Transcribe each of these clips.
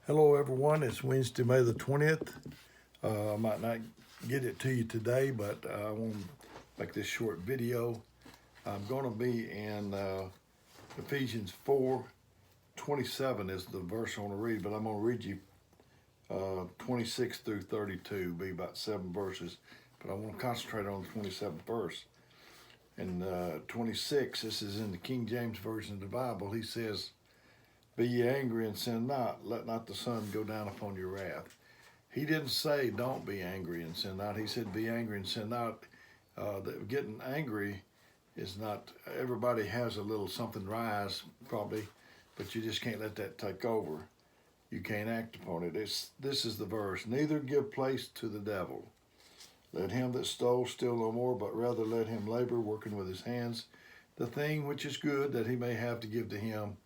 Hello, everyone. It's Wednesday, May the 20th. I might not get it to you today, but I want to make this short video. I'm going to be in Ephesians 4:27 is the verse I want to read, but I'm going to read you 26 through 32, be about 7 verses, but I want to concentrate on the 27th verse. And 26, this is in the King James Version of the Bible. He says, "Be ye angry and sin not, let not the sun go down upon your wrath." He didn't say don't be angry and sin not. He said be angry and sin not. Getting angry is not, everybody has a little something rise probably, but you just can't let that take over. You can't act upon it. This is the verse. "Neither give place to the devil. Let him that stole steal no more, but rather let him labor, working with his hands, the thing which is good, that he may have to give to him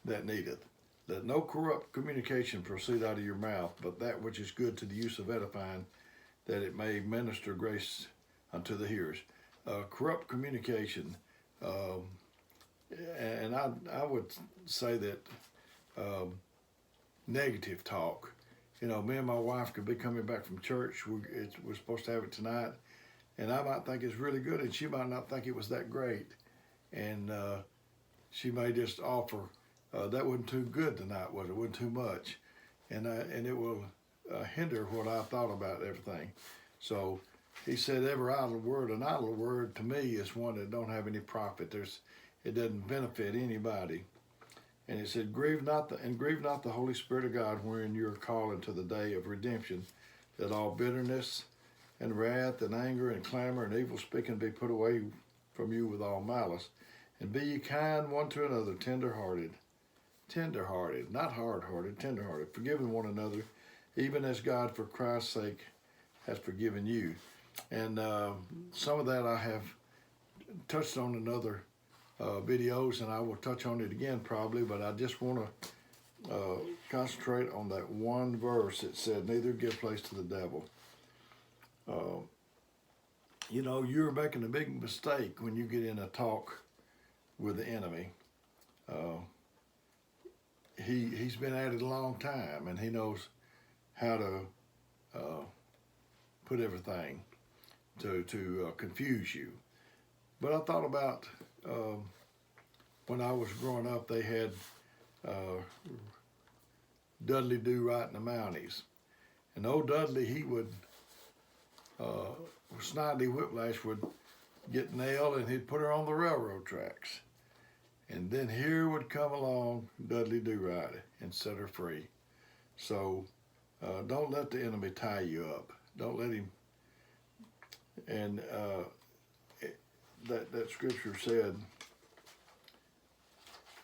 that needeth. Let no corrupt communication proceed out of your mouth, but that which is good to the use of edifying, that it may minister grace unto the hearers." Corrupt communication, and I would say that negative talk. You know, me and my wife could be coming back from church. We're supposed to have it tonight, and I might think it's really good, and she might not think it was that great, and she may just offer, "That wasn't too good tonight, was it? Wasn't too much," and it will hinder what I thought about everything. So he said, "Every idle word, an idle word to me is one that don't have any profit. It doesn't benefit anybody." And he said, grieve not the Holy Spirit of God, wherein you are called into the day of redemption, that all bitterness and wrath and anger and clamor and evil speaking be put away from you with all malice. And be ye kind one to another, tender-hearted, not hard-hearted, tender-hearted, forgiving one another, even as God for Christ's sake has forgiven you. And some of that I have touched on in other videos, and I will touch on it again probably, but I just want to concentrate on that one verse. It said, "Neither give place to the devil." You know, you're making a big mistake when you get in a talk with the enemy. He's been at it a long time, and he knows how to put everything to confuse you. But I thought about when I was growing up, they had Dudley Do Right in the Mounties, and old Dudley, he would Snidely Whiplash would get nailed, and he'd put her on the railroad tracks. And then here would come along Dudley Do Right and set her free. So don't let the enemy tie you up. Don't let him. And that scripture said,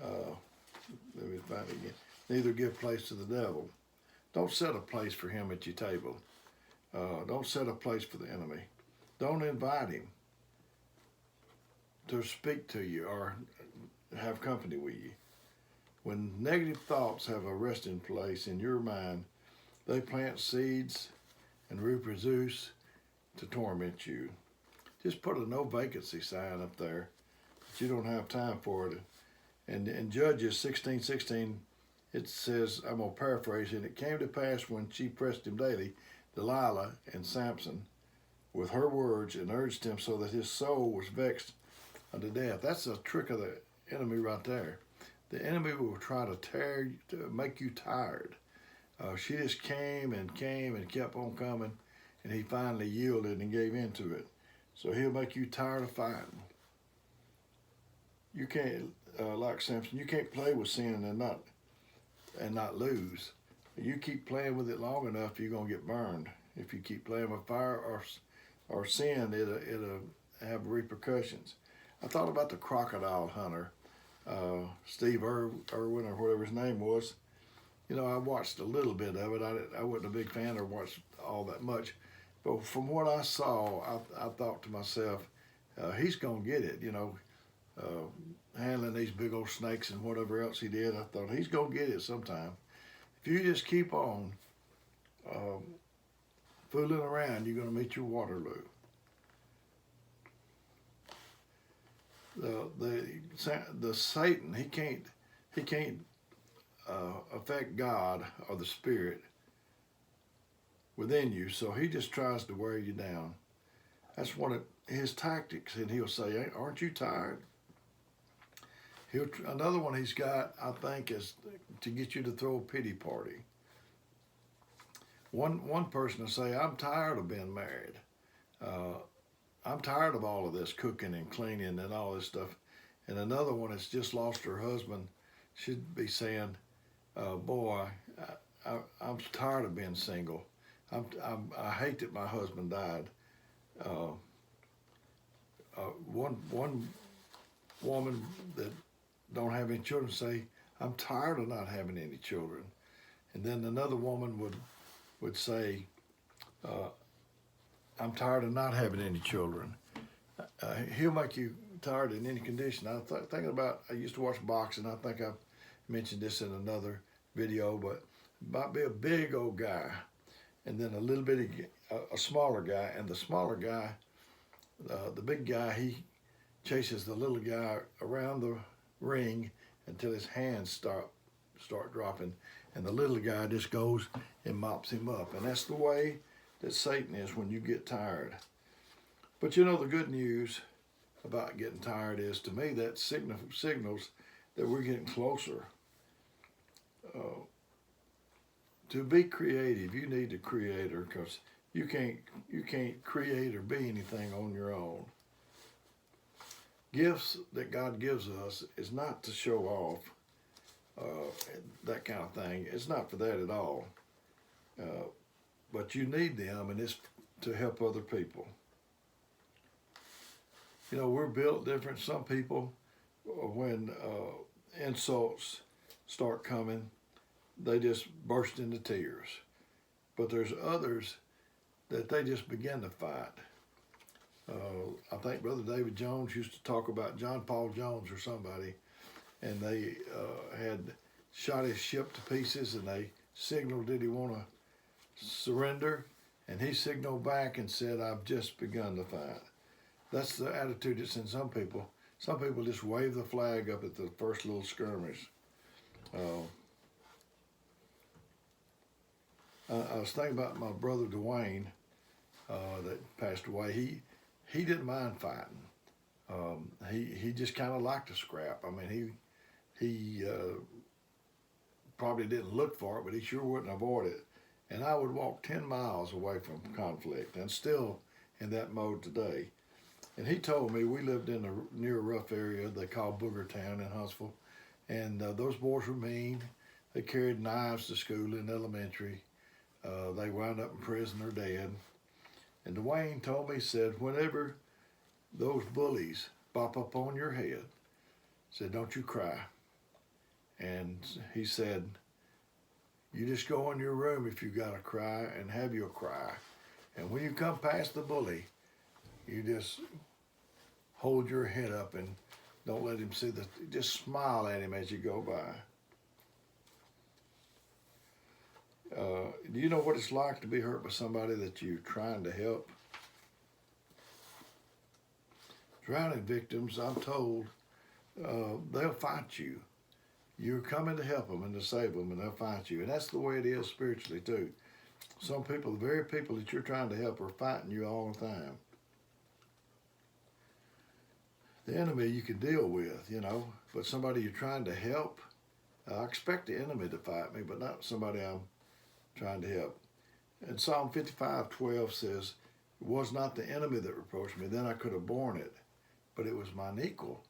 let me find it again. "Neither give place to the devil." Don't set a place for him at your table. Don't set a place for the enemy. Don't invite him to speak to you or have company with you. When negative thoughts have a resting place in your mind, they plant seeds and reproduce to torment you. Just put a no vacancy sign up there that you don't have time for it. And in Judges 16:16, it says, I'm going to paraphrase it, "It came to pass when she pressed him daily, Delilah and Samson, with her words, and urged him so that his soul was vexed unto death." That's a trick of the enemy right there. The enemy will try to make you tired. She just came and kept on coming, and he finally yielded and gave in to it. So he'll make you tired of fighting. You can't, like Samson, you can't play with sin and not lose. You keep playing with it long enough, you're gonna get burned. If you keep playing with fire or sin, it'll have repercussions. I thought about the crocodile hunter, Steve Irwin or whatever his name was. You know, I watched a little bit of it. I wasn't a big fan or watched all that much, but from what I saw, I thought to myself, he's gonna get it. You know, handling these big old snakes and whatever else he did, I thought he's gonna get it sometime. If you just keep on fooling around, you're gonna meet your Waterloo. The Satan, he can't affect God or the Spirit within you. So he just tries to wear you down. That's one of his tactics. And he'll say, "Hey, aren't you tired?" Another one he's got, I think, is to get you to throw a pity party. One person will say, "I'm tired of being married. I'm tired of all of this cooking and cleaning and all this stuff." And another one that's just lost her husband should be saying, "Boy, I'm tired of being single. I hate that my husband died." One woman that don't have any children say, "I'm tired of not having any children." And then another woman would say, "I'm tired of not having any children." He'll make you tired in any condition. I used to watch boxing. I think I've mentioned this in another video, but it might be a big old guy and then a smaller guy. And the smaller guy, the big guy, he chases the little guy around the ring until his hands start dropping. And the little guy just goes and mops him up. And that's the way that Satan is when you get tired. But you know, the good news about getting tired is, to me, that signals that we're getting closer. To be creative, you need a creator, because you can't create or be anything on your own. Gifts that God gives us is not to show off, that kind of thing. It's not for that at all. But you need them, and it's to help other people. You know, we're built different. Some people, when insults start coming, they just burst into tears. But there's others that they just begin to fight. I think Brother David Jones used to talk about John Paul Jones or somebody, and they had shot his ship to pieces, and they signaled, did he want to surrender? And he signaled back and said, "I've just begun to fight." That's the attitude that's in some people. Some people just wave the flag up at the first little skirmish. I was thinking about my brother Dwayne that passed away. He didn't mind fighting. He just kind of liked to scrap. I mean, he probably didn't look for it, but he sure wouldn't avoid it. And I would walk 10 miles away from conflict, and still in that mode today. And he told me, we lived in near a rough area they call Booger Town in Huntsville, and those boys were mean. They carried knives to school in elementary. They wound up in prison or dead. And Dwayne told me, he said, whenever those bullies pop up on your head, said, don't you cry. And he said, you just go in your room if you got to cry and have your cry. And when you come past the bully, you just hold your head up and don't let him see just smile at him as you go by. Do you know what it's like to be hurt by somebody that you're trying to help? Drowning victims, I'm told, they'll fight you. You're coming to help them and to save them, and they'll fight you. And that's the way it is spiritually, too. Some people, the very people that you're trying to help, are fighting you all the time. The enemy you can deal with, you know, but somebody you're trying to help, I expect the enemy to fight me, but not somebody I'm trying to help. And Psalm 55:12 says, it was not the enemy that reproached me, then I could have borne it, but it was mine equal,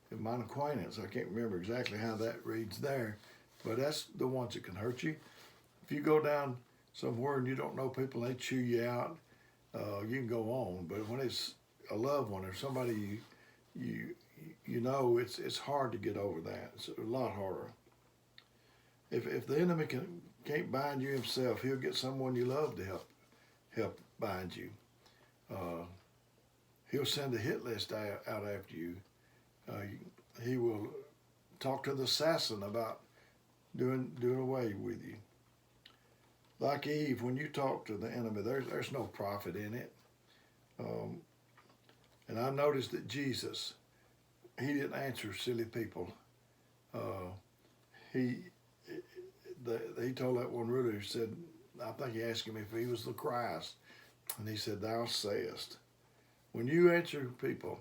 and mine acquaintance. I can't remember exactly how that reads there, but that's the ones that can hurt you. If you go down somewhere and you don't know people, they chew you out, you can go on. But when it's a loved one or somebody you know, it's hard to get over that. It's a lot harder. If the enemy can't bind you himself, he'll get someone you love to help bind you. He'll send a hit list out after you. He will talk to the assassin about doing away with you. Like Eve, when you talk to the enemy, there's no profit in it. And I noticed that Jesus, he didn't answer silly people. he told that one ruler, he said, I think he asked him if he was the Christ. And he said, thou sayest. When you answer people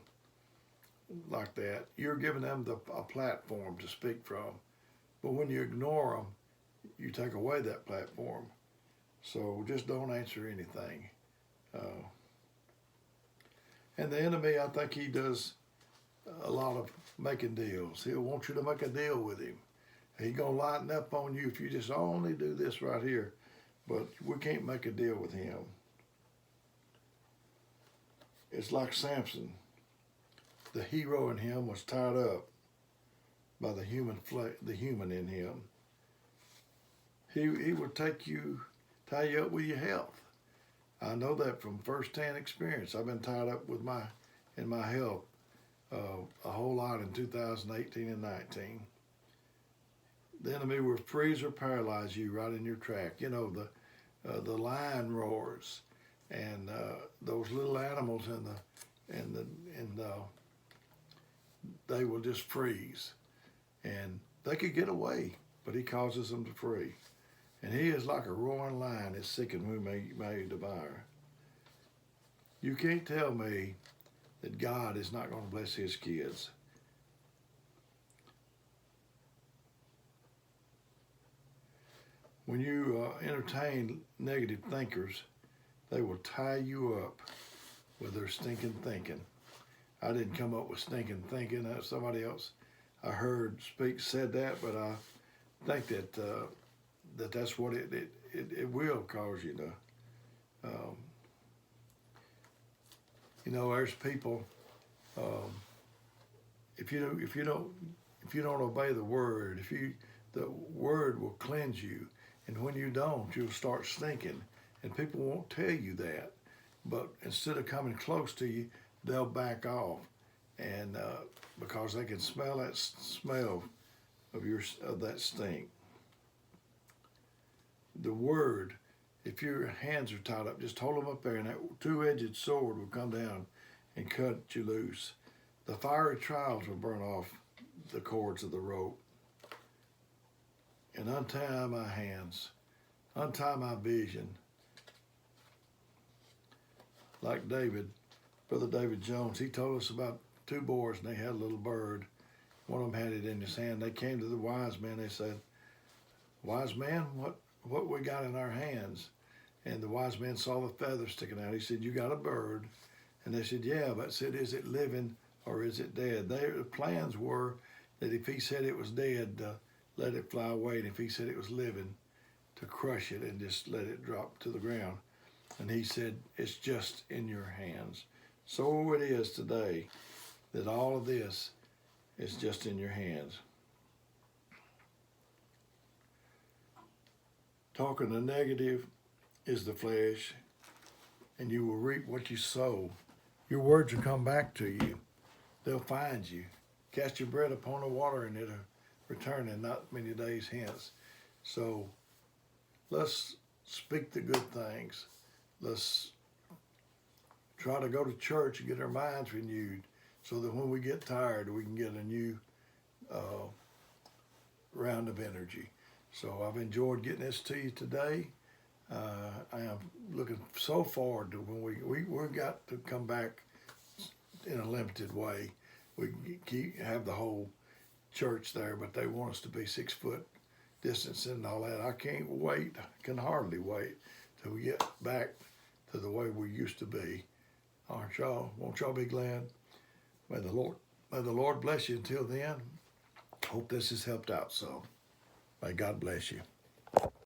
like that, you're giving them a platform to speak from. But when you ignore them, you take away that platform. So just don't answer anything. And the enemy, I think he does a lot of making deals. He'll want you to make a deal with him. He's going to lighten up on you if you just only do this right here. But we can't make a deal with him. It's like Samson. The hero in him was tied up by the human in him. He would tie you up with your health. I know that from firsthand experience. I've been tied up in my health a whole lot in 2018 and 19. The enemy will freeze or paralyze you right in your track. You know, the lion roars, and those little animals they will just freeze, and they could get away, but he causes them to free. And he is like a roaring lion that's seeking whom he may devour. You can't tell me that God is not going to bless his kids. When you entertain negative thinkers, they will tie you up with their stinking thinking. I didn't come up with stinking thinking. Somebody else I heard said that, but I think that that's what it will cause you to. You know, there's people. If you don't obey the word, the word will cleanse you, and when you don't, you'll start stinking, and people won't tell you that. But instead of coming close to you, they'll back off, and because they can smell that smell of that stink. The word, if your hands are tied up, just hold them up there, and that two-edged sword will come down and cut you loose. The fiery trials will burn off the cords of the rope. And untie my hands, untie my vision. Like David, Brother David Jones, he told us about two boys, and they had a little bird. One of them had it in his hand. They came to the wise man. They said, "Wise man, what we got in our hands?" And the wise man saw the feathers sticking out. He said, "You got a bird." And they said, "Yeah," but said, "Is it living or is it dead?" Their plans were that if he said it was dead, let it fly away, and if he said it was living, to crush it and just let it drop to the ground. And he said, "It's just in your hands." So it is today, that all of this is just in your hands. Talking the negative is the flesh, and you will reap what you sow. Your words will come back to you. They'll find you. Cast your bread upon the water, and it'll return in not many days hence. So let's speak the good things. Let's try to go to church and get our minds renewed, so that when we get tired, we can get a new round of energy. So I've enjoyed getting this to you today. I am looking so forward to when we've got to come back in a limited way. We have the whole church there, but they want us to be 6 foot distance and all that. I can't wait, can hardly wait till we get back to the way we used to be. Aren't y'all? Won't y'all be glad? May the Lord bless you until then. Hope this has helped out some. May God bless you.